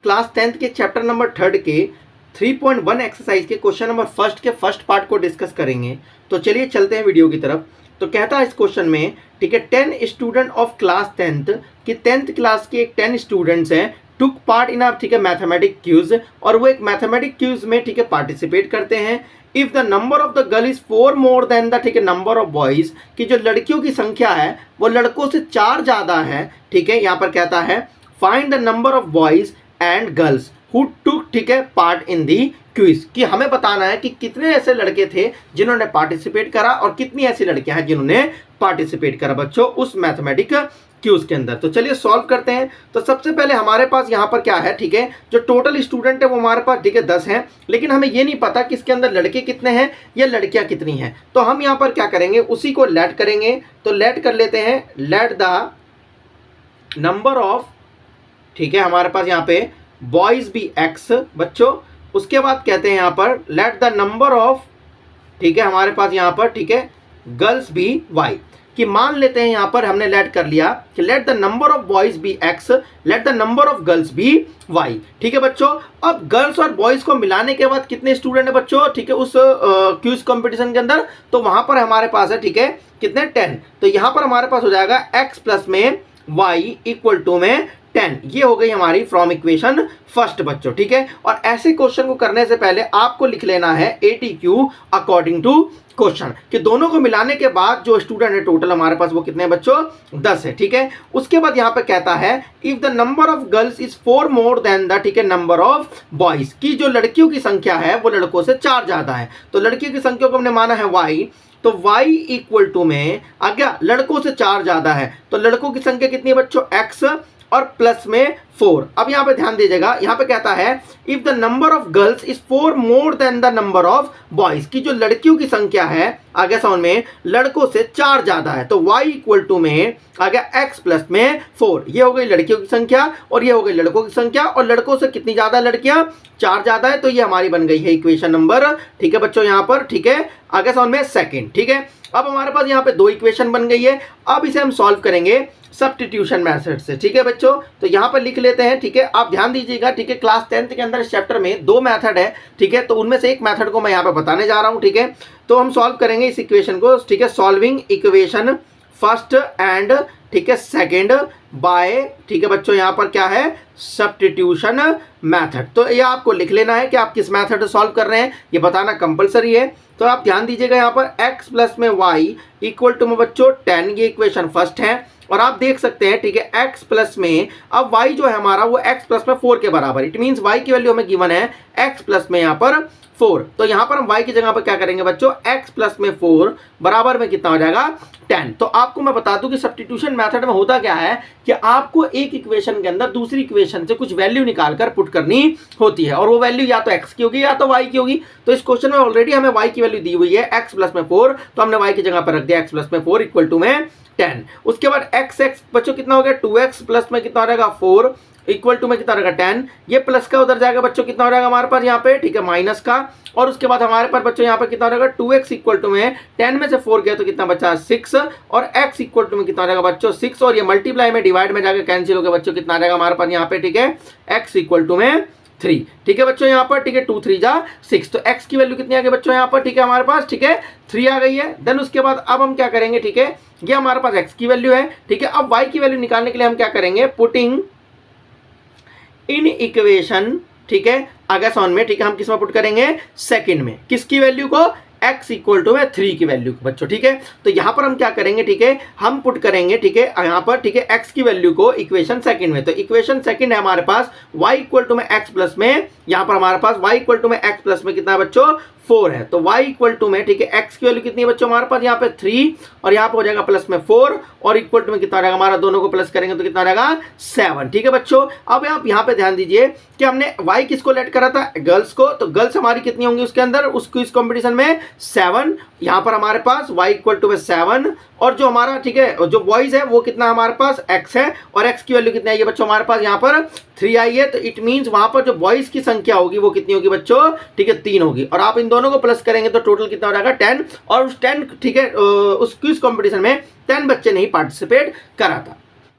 Class 10th के chapter number 3 के 3.1 exercise के क्वेश्चन नंबर फर्स्ट के फर्स्ट पार्ट को डिस्कस करेंगे। तो चलिए चलते हैं वीडियो की तरफ। तो कहता है इस क्वेश्चन में, ठीक है, 10 स्टूडेंट ऑफ क्लास 10th की 10th क्लास के 10 स्टूडेंट्स हैं, टुक पार्ट इन ठीक है मैथमेटिक क्यूज, और वो एक मैथमेटिक क्यूज में ठीक है पार्टिसिपेट करते हैं। If the number of the girl is 4 more than the ठीक है नंबर ऑफ बॉयज, कि जो लड़कियों की संख्या है वो लड़कों से 4 ज़्यादा है। ठीक है, यहाँ पर कहता है find the number of boys and girls who took ठीक है पार्ट इन दी क्विज, कि हमें बताना है कि कितने ऐसे लड़के थे जिन्होंने पार्टिसिपेट करा और कितनी ऐसी लड़कियां हैं जिन्होंने पार्टिसिपेट करा बच्चों उस मैथमेटिक क्यूज के अंदर। तो चलिए सॉल्व करते हैं। तो सबसे पहले हमारे पास यहाँ पर क्या है, ठीक है, जो टोटल स्टूडेंट है वो हमारे पास ठीक है 10 हैं, लेकिन हमें ये नहीं पता कि इसके अंदर लड़के कितने हैं या लड़कियां कितनी हैं। तो हम यहाँ पर क्या करेंगे, उसी को लेट करेंगे। तो लेट कर लेते हैं, लेट द नंबर ऑफ, ठीक है, हमारे पास यहाँ पे बॉयज भी x बच्चों। उसके बाद कहते हैं यहाँ पर लेट द नंबर ऑफ, ठीक है, हमारे पास यहाँ पर ठीक है गर्ल्स भी y, कि मान लेते हैं यहाँ पर हमने लेट कर लिया कि let the number of boys भी x, let the number of girls भी y। ठीक है बच्चों, अब गर्ल्स और बॉयज को मिलाने के बाद कितने स्टूडेंट है बच्चों, ठीक है, उस क्यूज कंपटीशन के अंदर। तो वहां पर हमारे पास है ठीक है कितने 10। तो यहाँ पर हमारे पास हो जाएगा x प्लस में y इक्वल टू में 10। ये हो गई हमारी फ्रॉम इक्वेशन फर्स्ट बच्चों। ठीक है, और ऐसे क्वेश्चन को करने से पहले आपको लिख लेना है ATQ अकॉर्डिंग टू क्वेश्चन, कि दोनों को मिलाने के बाद जो स्टूडेंट है टोटल हमारे पास वो कितने बच्चों 10 है। ठीक है, उसके बाद यहाँ पे कहता है if the number of girls is 4 more than the ठीक है नंबर ऑफ बॉयज, की जो लड़कियों की संख्या है वो लड़कों से 4 ज्यादा है। तो लड़कियों की संख्या को हमने माना है y, तो y इक्वल टू में आगे लड़कों से 4 ज्यादा है, तो लड़कों की संख्या कितनी है बच्चों x और प्लस में 4। अब यहाँ पे ध्यान दीजिएगा, यहाँ पे कहता है if the number of girls is 4 more than the number of boys, की जो लड़कियों की संख्या है आगे साउंड में लड़कों से 4 ज्यादा है। तो y इक्वल टू में आगे x प्लस में 4। ये हो गई लड़कियों की संख्या और ये हो गई लड़कों की संख्या, और लड़कों से कितनी ज्यादा लड़कियां 4 ज्यादा है। तो ये हमारी बन गई है इक्वेशन नंबर, ठीक है बच्चों, यहाँ पर ठीक है आगे साउंड में सेकेंड। ठीक है, अब हमारे पास यहाँ पे 2 इक्वेशन बन गई है। अब इसे हम सॉल्व करेंगे सब्स्टिट्यूशन मेथड से। ठीक है बच्चों, तो यहाँ पर लिख लेते हैं। ठीक है, आप ध्यान दीजिएगा, ठीक है, क्लास 10th के अंदर इस चैप्टर में 2 मेथड है। ठीक है, तो उनमें से एक मेथड को मैं यहाँ पे बताने जा रहा हूँ। ठीक है, तो हम सॉल्व करेंगे इस इक्वेशन को, ठीक है, सॉल्विंग इक्वेशन फर्स्ट एंड ठीक है सेकेंड बाय, ठीक है बच्चों, यहाँ पर क्या है सब्स्टिट्यूशन मेथड। तो ये आपको लिख लेना है कि आप किस मेथड से सॉल्व कर रहे हैं, ये बताना कंपलसरी है। तो आप ध्यान दीजिएगा, यहाँ पर x प्लस में y इक्वल टू में बच्चों 10, ये इक्वेशन फर्स्ट है। और आप देख सकते हैं, ठीक है, x प्लस में अब y जो है हमारा वो x प्लस में 4 के बराबर, इट मीन्स y की वैल्यू हमें गिवन है x प्लस में यहाँ पर 4। तो यहाँ पर हम y की जगह पर क्या करेंगे बच्चों, x प्लस में 4 बराबर में कितना हो जाएगा 10। तो आपको मैं बता दूं कि सब्स्टिट्यूशन मेथड में होता क्या है कि आपको एक इक्वेशन के अंदर दूसरी इक्वेशन से कुछ वैल्यू निकालकर पुट करनी होती है, और वो वैल्यू या तो x की होगी या तो y की होगी। तो इस क्वेश्चन में ऑलरेडी हमें y की वैल्यू दी हुई है x प्लस में 4, तो हमने y की जगह पर रख दिया x प्लस में 4 इक्वल टू में 10। उसके बाद x बच्चों कितना हो गया 2x प्लस में कितना हो जाएगा 4 इक्वल टू में कितना रहेगा 10। ये प्लस का उधर जाएगा बच्चों, कितना हो जाएगा हमारे पास यहाँ पे, ठीक है, माइनस का। और उसके बाद हमारे पास बच्चों यहाँ पे कितना रहेगा 2x इक्वल टू में 10 में से 4 गया तो कितना बचा 6, और x इक्वल टू में कितना रहेगा बच्चों 6, और ये मल्टीप्लाई में डिवाइड में जाकर कैंसिल हो गया बच्चों, कितना रहेगा हमारे पास यहाँ पे, ठीक है, x इक्वल टू में 3। ठीक है बच्चों, यहाँ पर ठीक है 2 3 जा 6, तो x की वैल्यू कितनी आ गई बच्चों यहाँ पर, ठीक है, हमारे पास ठीक है 3 आ गई है। देन उसके बाद अब हम क्या करेंगे, ठीक है, ये हमारे पास x की वैल्यू है। ठीक है, अब y की वैल्यू निकालने के लिए हम क्या करेंगे, पुटिंग इन इक्वेशन, ठीक है, आगे सॉन में, ठीक है, हम किस में पुट करेंगे सेकंड में, किसकी वैल्यू को x इक्वल टू में 3 की वैल्यू को बच्चों। ठीक है, तो यहाँ पर हम क्या करेंगे, ठीक है, हम पुट करेंगे, ठीक है, यहाँ पर ठीक है x की वैल्यू को इक्वेशन सेकंड में। तो इक्वेशन सेकंड है हमारे पास y इक्वल टू में x प्लस में, यहाँ पर हमारे पास y इक्वल टू में x प्लस में कितना है बच्चों 4 है। तो y इक्वल टू में, ठीक है, x की वैल्यू कितनी है बच्चों हमारे पास यहाँ पे 3, और यहाँ पे हो जाएगा प्लस में 4, और इक्वल टू में कितना रहेगा हमारा, दोनों को प्लस करेंगे तो कितना रहेगा 7। ठीक है बच्चों, अब आप यहाँ पे ध्यान दीजिए कि हमने y किसको लेट करा था, गर्ल्स को। तो गर्ल्स हमारी कितनी होंगी उसके अंदर, उसको इस कॉम्पिटिशन में 7। यहाँ पर हमारे पास y इक्वल टू में 7, और जो हमारा ठीक है जो बॉयज है वो कितना हमारे पास x है, और x की वैल्यू कितनी आई है बच्चों हमारे पास यहाँ पर 3 आई है। तो इट मीन्स वहां पर जो बॉयज की संख्या होगी वो कितनी होगी बच्चों, ठीक है 3 होगी, और आप इन दोनों को प्लस करेंगे तो टोटल कितना हो जाएगा 10। और उस 10 ठीक है उस क्विज कॉम्पिटिशन में 10 बच्चे ने ही पार्टिसिपेट करा था।